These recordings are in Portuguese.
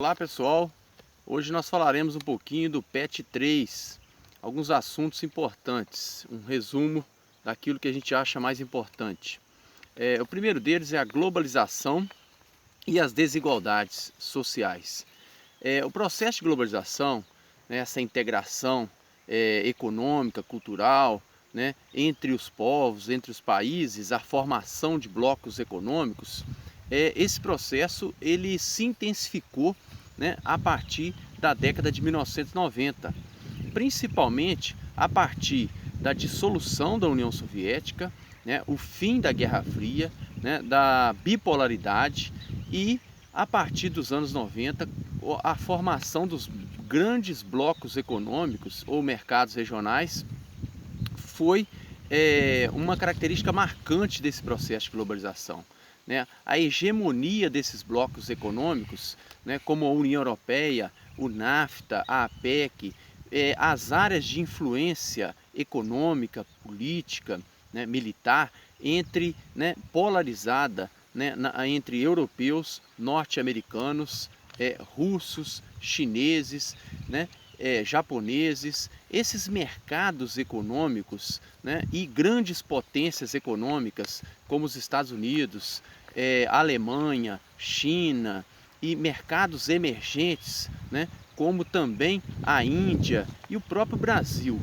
Olá pessoal, hoje nós falaremos um pouquinho do PET 3, alguns assuntos importantes, um resumo daquilo que a gente acha mais importante. O primeiro deles é a globalização e as desigualdades sociais. O processo de globalização, né, essa integração econômica, cultural, né, entre os povos, entre os países, a formação de blocos econômicos, esse processo ele se intensificou, né, a partir da década de 1990, principalmente a partir da dissolução da União Soviética, né, o fim da Guerra Fria, né, da bipolaridade e a partir dos anos 90 a formação dos grandes blocos econômicos ou mercados regionais foi uma característica marcante desse processo de globalização. Né? A hegemonia desses blocos econômicos, né, como a União Europeia, o NAFTA, a APEC, as áreas de influência econômica, política, né, militar, polarizada, né, entre europeus, norte-americanos, russos, chineses, né, japoneses, esses mercados econômicos, né, e grandes potências econômicas como os Estados Unidos, Alemanha, China e mercados emergentes, né, como também a Índia e o próprio Brasil,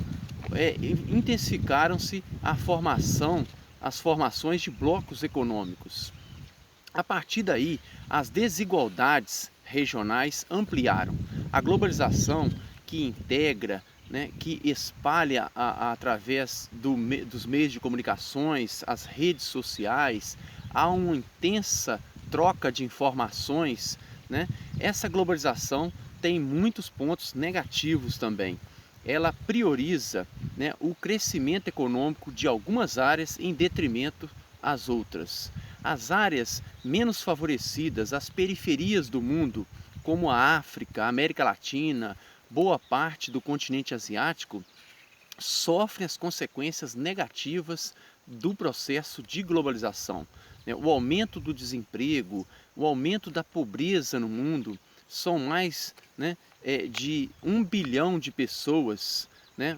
intensificaram-se as formações de blocos econômicos. A partir daí, as desigualdades regionais ampliaram. A globalização que integra, né, que espalha através dos meios de comunicações, as redes sociais, há uma intensa troca de informações, né? Essa globalização tem muitos pontos negativos também. Ela prioriza, né, o crescimento econômico de algumas áreas em detrimento às outras. As áreas menos favorecidas, as periferias do mundo, como a África, a América Latina, boa parte do continente asiático, sofrem as consequências negativas do processo de globalização. O aumento do desemprego, o aumento da pobreza no mundo, são mais, né, de 1 bilhão de pessoas, né,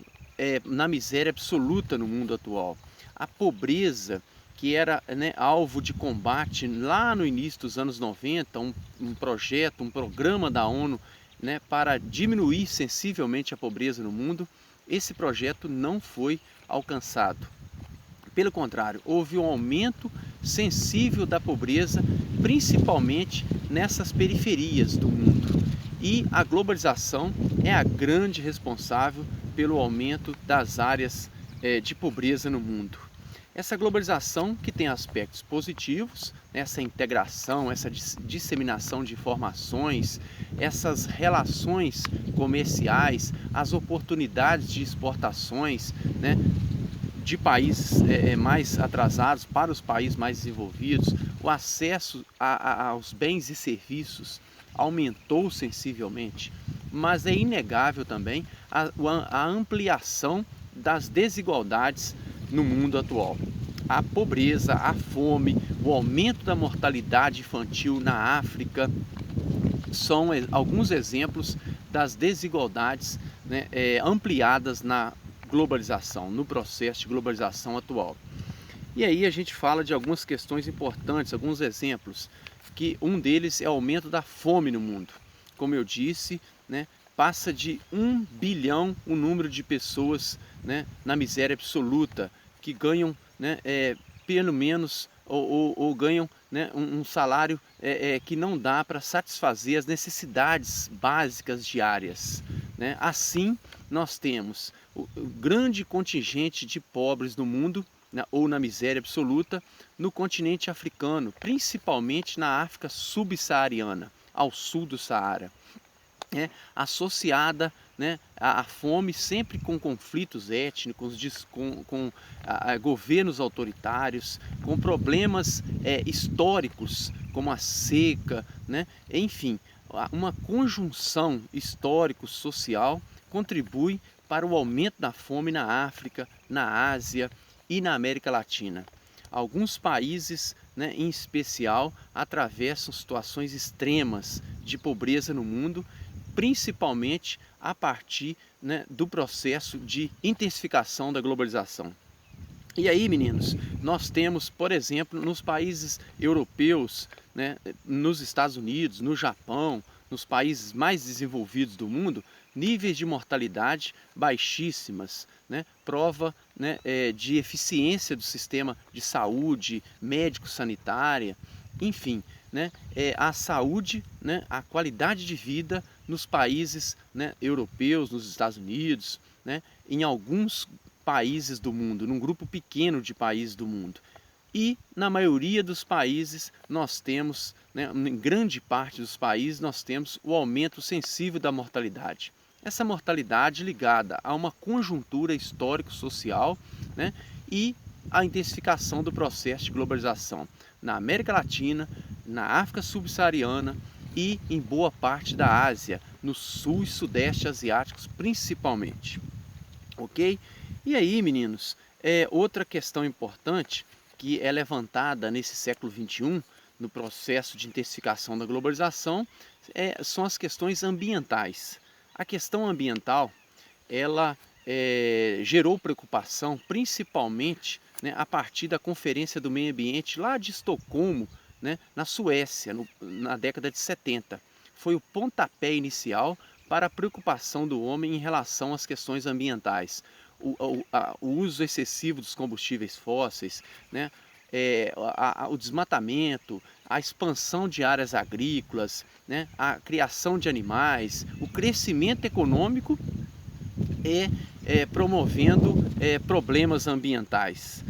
na miséria absoluta no mundo atual. A pobreza, que era, né, alvo de combate lá no início dos anos 90, um projeto, um programa da ONU, né, para diminuir sensivelmente a pobreza no mundo, esse projeto não foi alcançado. Pelo contrário, houve um aumento sensível da pobreza, principalmente nessas periferias do mundo. E a globalização é a grande responsável pelo aumento das áreas de pobreza no mundo. Essa globalização que tem aspectos positivos, essa integração, essa disseminação de informações, essas relações comerciais, as oportunidades de exportações, né, de países mais atrasados para os países mais desenvolvidos, o acesso aos bens e serviços aumentou sensivelmente, mas é inegável também a ampliação das desigualdades no mundo atual. A pobreza, a fome, o aumento da mortalidade infantil na África são alguns exemplos das desigualdades, né, ampliadas na globalização, no processo de globalização atual. E aí a gente fala de algumas questões importantes, alguns exemplos, que um deles é o aumento da fome no mundo. Como eu disse, né, passa de 1 bilhão o número de pessoas, né, na miséria absoluta, que ganham, né, pelo menos, ou ganham, né, um salário que não dá para satisfazer as necessidades básicas diárias. Né? Assim, nós temos o grande contingente de pobres no mundo, ou na miséria absoluta, no continente africano, principalmente na África subsaariana, ao sul do Saara, associada, né, à fome, sempre com conflitos étnicos, com governos autoritários, com problemas históricos, como a seca, né? Enfim, uma conjunção histórico-social contribui para o aumento da fome na África, na Ásia e na América Latina. Alguns países, né, em especial, atravessam situações extremas de pobreza no mundo, principalmente a partir, né, do processo de intensificação da globalização. E aí, meninos, nós temos, por exemplo, nos países europeus, né, nos Estados Unidos, no Japão, nos países mais desenvolvidos do mundo, níveis de mortalidade baixíssimas, né, prova, né, de eficiência do sistema de saúde, médico-sanitária, enfim, né, a saúde, né, a qualidade de vida nos países, né, europeus, nos Estados Unidos, né, em alguns países do mundo, num grupo pequeno de países do mundo. E na maioria dos países nós temos, né, em grande parte dos países, nós temos o aumento sensível da mortalidade. Essa mortalidade ligada a uma conjuntura histórico-social, né, e a intensificação do processo de globalização na América Latina, na África subsaariana e em boa parte da Ásia, no sul e sudeste asiáticos principalmente. Ok? E aí, meninos, outra questão importante que é levantada nesse século XXI, no processo de intensificação da globalização, são as questões ambientais. A questão ambiental, ela gerou preocupação, principalmente, né, a partir da Conferência do Meio Ambiente lá de Estocolmo, né, na Suécia, na década de 70. Foi o pontapé inicial para a preocupação do homem em relação às questões ambientais. O uso excessivo dos combustíveis fósseis, né, o desmatamento, a expansão de áreas agrícolas, né, a criação de animais, o crescimento econômico promovendo problemas ambientais.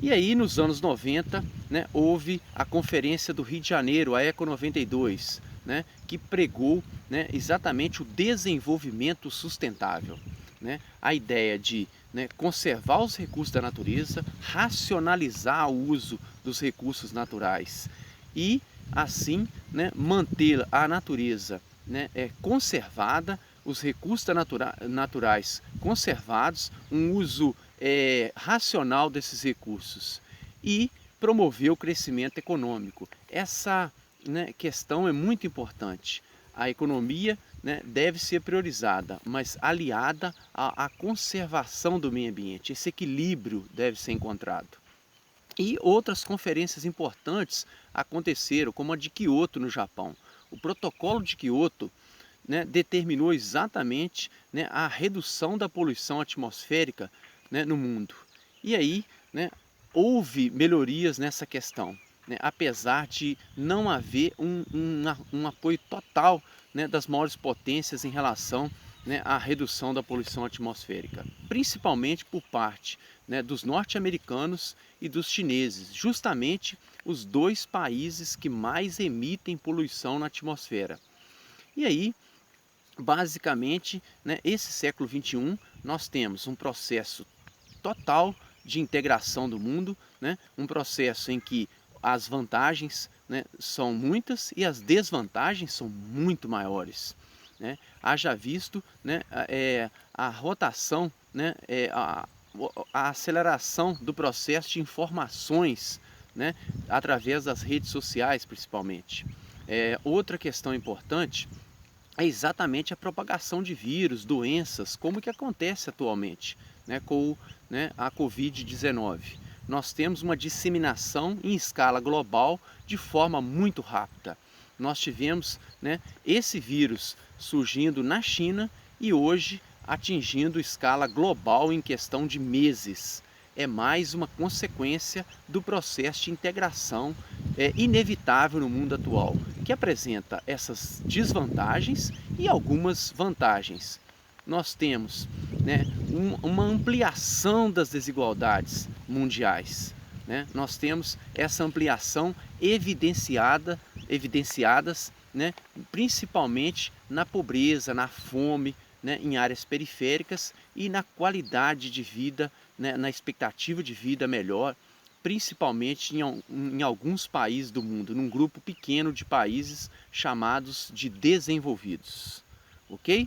E aí nos anos 90, né, houve a Conferência do Rio de Janeiro, a Eco 92, né, que pregou, né, exatamente o desenvolvimento sustentável. Né, a ideia de, né, conservar os recursos da natureza, racionalizar o uso dos recursos naturais e assim, né, manter a natureza, né, conservada, os recursos naturais conservados, um uso racional desses recursos e promover o crescimento econômico. Essa, né, questão é muito importante. A economia, né, deve ser priorizada, mas aliada à conservação do meio ambiente. Esse equilíbrio deve ser encontrado. E outras conferências importantes aconteceram, como a de Kyoto no Japão. O protocolo de Kyoto, né, determinou exatamente, né, a redução da poluição atmosférica, né, no mundo. E aí, né, houve melhorias nessa questão, né, apesar de não haver um apoio total, né, das maiores potências em relação, né, à redução da poluição atmosférica, principalmente por parte, né, dos norte-americanos e dos chineses, justamente os dois países que mais emitem poluição na atmosfera. E aí, basicamente, né, esse século XXI, nós temos um processo total de integração do mundo, né, um processo em que as vantagens, né, são muitas e as desvantagens são muito maiores. Né? Haja visto, né, a rotação, né, a aceleração do processo de informações, né, através das redes sociais principalmente. Outra questão importante é exatamente a propagação de vírus, doenças, como que acontece atualmente, né, com, né, a Covid-19. Nós temos uma disseminação em escala global de forma muito rápida. Nós tivemos, né, esse vírus surgindo na China e hoje atingindo escala global em questão de meses. É mais uma consequência do processo de integração inevitável no mundo atual, que apresenta essas desvantagens e algumas vantagens. Nós temos, né, uma ampliação das desigualdades mundiais. Né? Nós temos essa ampliação evidenciadas, né, principalmente na pobreza, na fome, né, em áreas periféricas e na qualidade de vida, né, na expectativa de vida melhor, principalmente em alguns países do mundo, num grupo pequeno de países chamados de desenvolvidos. Ok?